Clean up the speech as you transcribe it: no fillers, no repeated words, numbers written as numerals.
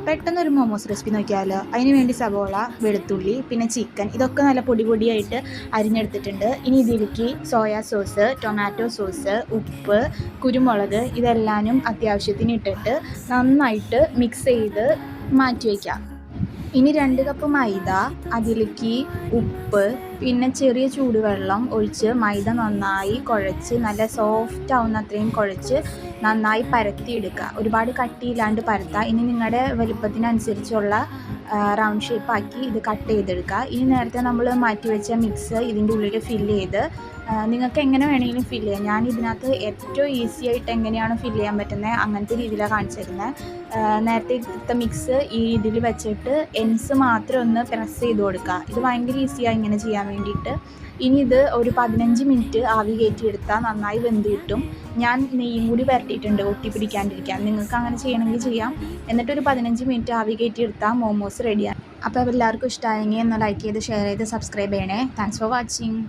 പെട്ടെന്നൊരു മോമോസ് റെസിപ്പി നോക്കിയാലോ. അതിന് വേണ്ടി സവോള, വെളുത്തുള്ളി, പിന്നെ ചിക്കൻ ഇതൊക്കെ നല്ല പൊടി പൊടിയായിട്ട് അരിഞ്ഞെടുത്തിട്ടുണ്ട്. ഇനി ഇതിലേക്ക് സോയാ സോസ്, ടൊമാറ്റോ സോസ്, ഉപ്പ്, കുരുമുളക് ഇതെല്ലാനും അത്യാവശ്യത്തിന് ഇട്ടിട്ട് നന്നായിട്ട് മിക്സ് ചെയ്ത് മാറ്റി വയ്ക്കാം. ഇനി 2 കപ്പ് മൈദ, അതിലേക്ക് ഉപ്പ്, പിന്നെ ചെറിയ ചൂടുവെള്ളം ഒഴിച്ച് മൈദ നന്നായി കുഴച്ച് നല്ല സോഫ്റ്റ് ആവുന്ന അത്രയും കുഴച്ച് നന്നായി പരത്തിയെടുക്കുക. ഒരുപാട് കട്ടിയില്ലാണ്ട് പരത്തുക. ഇനി നിങ്ങളുടെ വലുപ്പത്തിനനുസരിച്ചുള്ള റൗണ്ട് ഷേപ്പാക്കി ഇത് കട്ട് ചെയ്തെടുക്കുക. ഇനി നേരത്തെ നമ്മൾ മാറ്റി വെച്ച മിക്സ് ഇതിൻ്റെ ഉള്ളിൽ ഫില്ല് ചെയ്ത് നിങ്ങൾക്ക് എങ്ങനെ വേണമെങ്കിലും ഫില്ല് ചെയ്യാം. ഞാൻ ഇതിനകത്ത് ഏറ്റവും ഈസി ആയിട്ട് എങ്ങനെയാണ് ഫില്ല് ചെയ്യാൻ പറ്റുന്നത് അങ്ങനത്തെ രീതിയിലാണ് കാണിച്ചിരുന്നത്. നേരത്തെ എടുത്ത മിക്സ് ഈ ഇതിൽ വെച്ചിട്ട് എൻസ് മാത്രം ഒന്ന് പ്രസ് ചെയ്ത് കൊടുക്കുക. ഇത് ഭയങ്കര ഈസിയാണ് ഇങ്ങനെ ചെയ്യാൻ വേണ്ടിയിട്ട്. ഇനി ഇത് ഒരു 15 മിനിറ്റ് ആവി കയറ്റിയെടുത്താൽ നന്നായി വെന്ത് കിട്ടും. ഞാൻ നെയ്യും കൂടി പുരട്ടിയിട്ടുണ്ട് ഒട്ടി പിടിക്കാണ്ടിരിക്കാൻ. നിങ്ങൾക്ക് അങ്ങനെ ചെയ്യണമെങ്കിൽ ചെയ്യാം. എന്നിട്ടൊരു 15 മിനിറ്റ് ആവി കയറ്റിയെടുത്താൽ മോമോസ് റെഡിയാണ്. അപ്പോൾ എല്ലാവർക്കും ഇഷ്ടമായെങ്കിൽ ഒന്ന് ലൈക്ക് ചെയ്ത് ഷെയർ ചെയ്ത് സബ്സ്ക്രൈബ് ചെയ്യണേ. Thanks for watching.